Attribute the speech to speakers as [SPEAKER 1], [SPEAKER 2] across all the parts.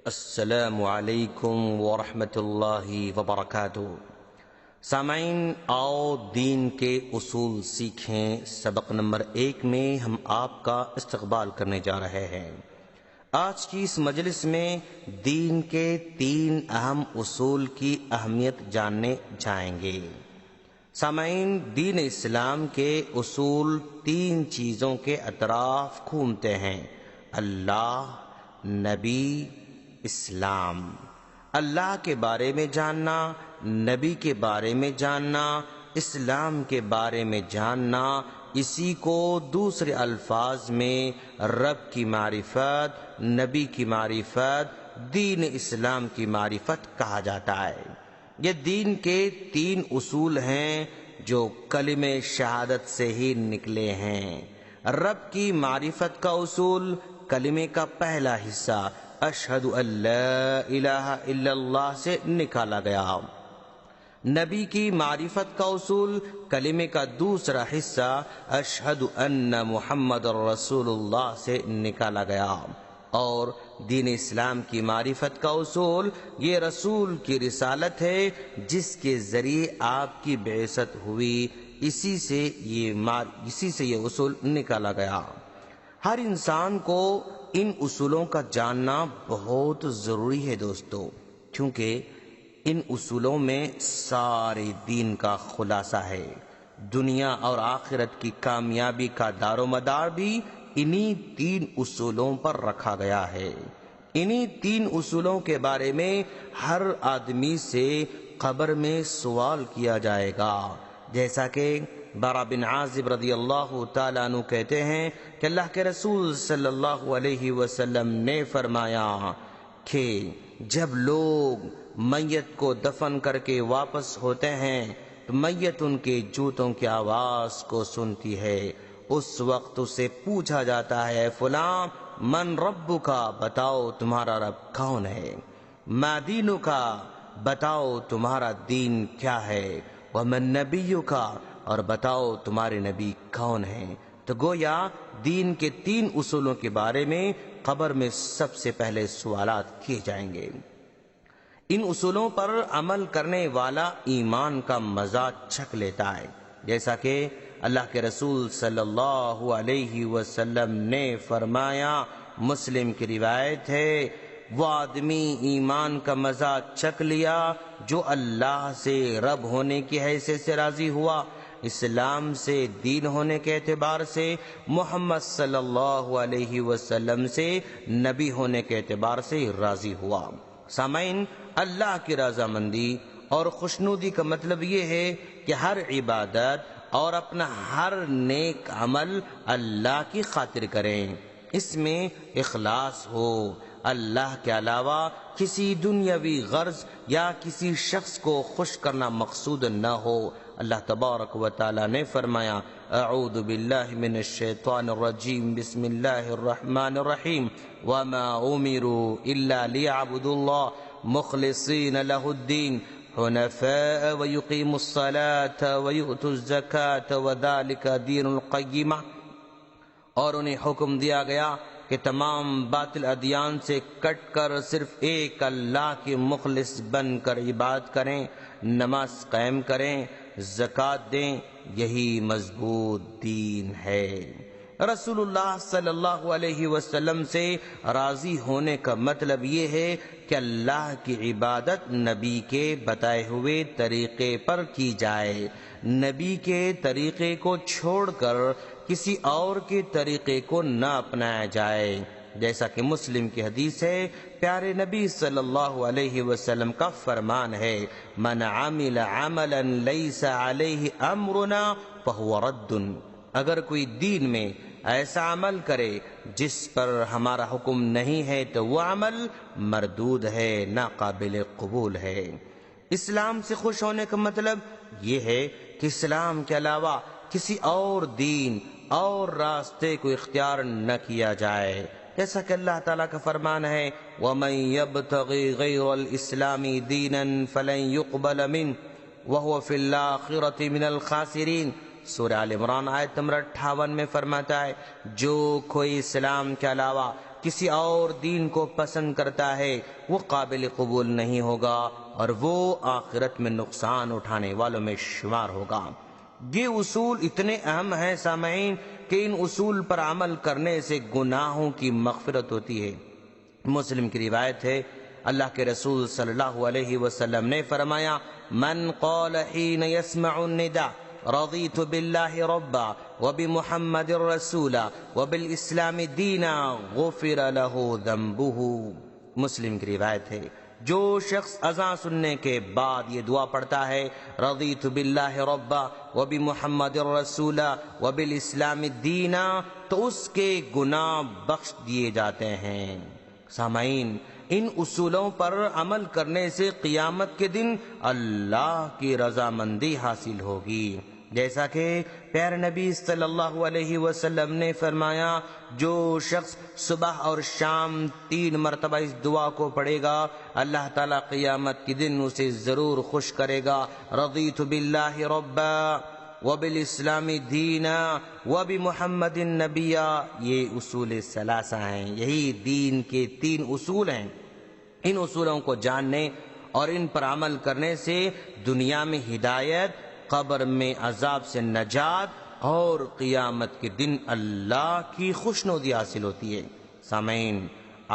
[SPEAKER 1] السلام علیکم ورحمۃ اللہ وبرکاتہ۔ سامعین، آؤ دین کے اصول سیکھیں۔ سبق نمبر 1 میں ہم آپ کا استقبال کرنے جا رہے ہیں۔ آج کی اس مجلس میں دین کے 3 اہم اصول کی اہمیت جاننے جائیں گے۔ سامعین، دین اسلام کے اصول 3 چیزوں کے اطراف گھومتے ہیں: اللہ، نبی، اسلام۔ اللہ کے بارے میں جاننا، نبی کے بارے میں جاننا، اسلام کے بارے میں جاننا، اسی کو دوسرے الفاظ میں رب کی معرفت، نبی کی معرفت، دین اسلام کی معرفت کہا جاتا ہے۔ یہ دین کے 3 اصول ہیں جو کلمہ شہادت سے ہی نکلے ہیں۔ رب کی معرفت کا اصول کلمے کا پہلا حصہ اشہد ان لا الہ الا اللہ سے نکالا گیا۔ نبی کی معرفت کا اصول کلمے کا دوسرا حصہ اشہد ان محمد رسول اللہ سے نکالا گیا، اور دین اسلام کی معرفت کا اصول یہ رسول کی رسالت ہے جس کے ذریعے آپ کی بعثت ہوئی، اسی سے یہ اصول نکالا گیا۔ ہر انسان کو ان اصولوں کا جاننا بہت ضروری ہے دوستو، کیونکہ ان اصولوں میں سارے دین کا خلاصہ ہے۔ دنیا اور آخرت کی کامیابی کا دار و مدار بھی انہی 3 اصولوں پر رکھا گیا ہے۔ انہی 3 اصولوں کے بارے میں ہر آدمی سے قبر میں سوال کیا جائے گا، جیسا کہ برا بن عازب رضی اللہ تعالیٰ عنہ کہتے ہیں کہ اللہ کے رسول صلی اللہ علیہ وسلم نے فرمایا کہ جب لوگ میت کو دفن کر کے واپس ہوتے ہیں تو میت ان کے جوتوں کی آواز کو سنتی ہے۔ اس وقت اسے پوچھا جاتا ہے، فلاں من ربک، بتاؤ تمہارا رب کون ہے؟ ما دینک، بتاؤ تمہارا دین کیا ہے؟ ومن نبیک، اور بتاؤ تمہارے نبی کون ہیں؟ تو گویا دین کے 3 اصولوں کے بارے میں قبر میں سب سے پہلے سوالات کیے جائیں گے۔ ان اصولوں پر عمل کرنے والا ایمان کا مزہ چکھ لیتا ہے، جیسا کہ اللہ کے رسول صلی اللہ علیہ وسلم نے فرمایا، مسلم کی روایت ہے، وہ آدمی ایمان کا مزہ چکھ لیا جو اللہ سے رب ہونے کی حیثیت سے راضی ہوا، اسلام سے دین ہونے کے اعتبار سے، محمد صلی اللہ علیہ وسلم سے نبی ہونے کے اعتبار سے راضی ہوا۔ سامعین، اللہ کی رضامندی اور خوشنودی کا مطلب یہ ہے کہ ہر عبادت اور اپنا ہر نیک عمل اللہ کی خاطر کریں، اس میں اخلاص ہو، اللہ کے علاوہ کسی دنیاوی غرض یا کسی شخص کو خوش کرنا مقصود نہ ہو۔ اللہ تبارک و تعالی نے فرمایا، اعوذ باللہ من الشیطان الرجیم، بسم اللہ الرحمن الرحیم، وما امروا الا لیعبدوا اللہ مخلصین لہ الدین حنفاء ویقیموا الصلاة ویؤتوا الزکاة وذلک دین القیمہ، اور انہیں حکم دیا گیا کہ تمام باطل ادیان سے کٹ کر صرف ایک اللہ کے مخلص بن کر عبادت کریں، نماز قائم کریں، زکوٰۃ دیں، یہی مضبوط دین ہے۔ رسول اللہ صلی اللہ علیہ وسلم سے راضی ہونے کا مطلب یہ ہے کہ اللہ کی عبادت نبی کے بتائے ہوئے طریقے پر کی جائے، نبی کے طریقے کو چھوڑ کر کسی اور کے طریقے کو نہ اپنایا جائے، جیسا کہ مسلم کی حدیث ہے، پیارے نبی صلی اللہ علیہ وسلم کا فرمان ہے، من عمل عملا لیس علیہ امرنا فہو رد، اگر کوئی دین میں ایسا عمل کرے جس پر ہمارا حکم نہیں ہے تو وہ عمل مردود ہے، ناقابل قبول ہے۔ اسلام سے خوش ہونے کا مطلب یہ ہے کہ اسلام کے علاوہ کسی اور دین اور راستے کو اختیار نہ کیا جائے، جیسا کہ اللہ تعالیٰ کا فرمان ہے، وَمَن يَبْتَغِ غَيْرَ الْإِسْلَامِ دِينًا فَلَن يُقْبَلَ مِنْهُ وَهُوَ فِي الْآخِرَةِ مِنَ الْخَاسِرِينَ۔ سورہ آل عمران آیت نمبر 58 میں فرماتا ہے، جو کوئی اسلام کے علاوہ کسی اور دین کو پسند کرتا ہے وہ قابل قبول نہیں ہوگا اور وہ آخرت میں نقصان اٹھانے والوں میں شمار ہوگا۔ یہ اصول اتنے اہم ہیں سامعین کہ ان اصول پر عمل کرنے سے گناہوں کی مغفرت ہوتی ہے۔ مسلم کی روایت ہے، اللہ کے رسول صلی اللہ علیہ وسلم نے فرمایا، من قال حين يسمع النداء رضيت بالله ربا وبمحمد رسولا وبالاسلام دینا غفر له ذنبه۔ مسلم کی روایت ہے، جو شخص اذان سننے کے بعد یہ دعا پڑھتا ہے، رضیت باللہ ربا وبمحمد رسولا وبالاسلام دینا، تو اس کے گناہ بخش دیے جاتے ہیں۔ سامعین، ان اصولوں پر عمل کرنے سے قیامت کے دن اللہ کی رضامندی حاصل ہوگی، جیسا کہ پیارے نبی صلی اللہ علیہ وسلم نے فرمایا، جو شخص صبح اور شام 3 مرتبہ اس دعا کو پڑھے گا، اللہ تعالیٰ قیامت کے دن اسے ضرور خوش کرے گا۔ رضیت باللہ ربا وبالاسلام دینا وبمحمد نبیا، یہ اصول ثلاثہ ہیں، یہی دین کے 3 اصول ہیں۔ ان اصولوں کو جاننے اور ان پر عمل کرنے سے دنیا میں ہدایت، قبر میں عذاب سے نجات اور قیامت کے دن اللہ کی خوشنودی حاصل ہوتی ہے۔ سامعین،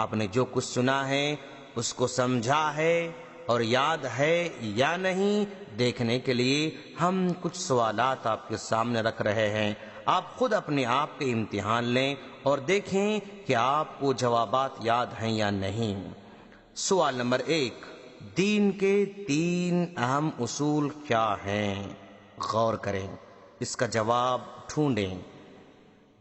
[SPEAKER 1] آپ نے جو کچھ سنا ہے اس کو سمجھا ہے اور یاد ہے یا نہیں، دیکھنے کے لیے ہم کچھ سوالات آپ کے سامنے رکھ رہے ہیں۔ آپ خود اپنے آپ کے امتحان لیں اور دیکھیں کہ آپ کو جوابات یاد ہیں یا نہیں۔ سوال نمبر 1، دین کے 3 اہم اصول کیا ہیں؟ غور کریں، اس کا جواب ڈھونڈیں۔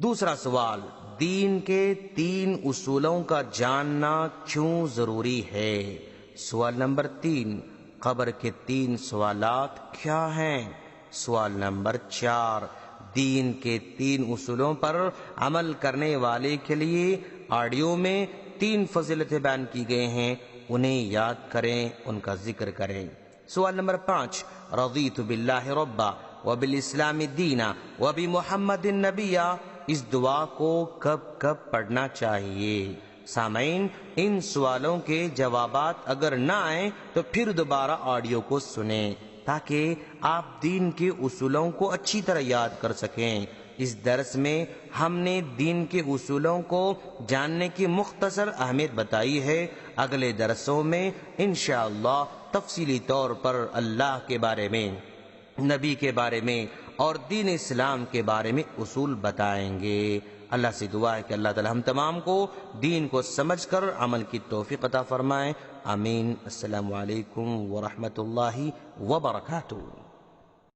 [SPEAKER 1] دوسرا سوال، دین کے 3 اصولوں کا جاننا کیوں ضروری ہے؟ سوال نمبر 3، قبر کے 3 سوالات کیا ہیں؟ سوال نمبر 4، دین کے 3 اصولوں پر عمل کرنے والے کے لیے آڈیو میں 3 فضیلتیں بیان کی گئے ہیں، انہیں یاد کریں، ان کا ذکر کریں۔ سوال نمبر 5، رضیت باللہ ربا وبالاسلام دینا وبمحمد نبیا، اس دعا کو کب کب پڑھنا چاہیے؟ سامعین، ان سوالوں کے جوابات اگر نہ آئیں تو پھر دوبارہ آڈیو کو سنیں تاکہ آپ دین کے اصولوں کو اچھی طرح یاد کر سکیں۔ اس درس میں ہم نے دین کے اصولوں کو جاننے کی مختصر اہمیت بتائی ہے۔ اگلے درسوں میں انشاءاللہ تفصیلی طور پر اللہ کے بارے میں، نبی کے بارے میں اور دین اسلام کے بارے میں اصول بتائیں گے۔ اللہ سے دعا ہے کہ اللہ تعالی ہم تمام کو دین کو سمجھ کر عمل کی توفیق عطا فرمائے۔ آمین۔ السلام علیکم ورحمۃ اللہ وبرکاتہ۔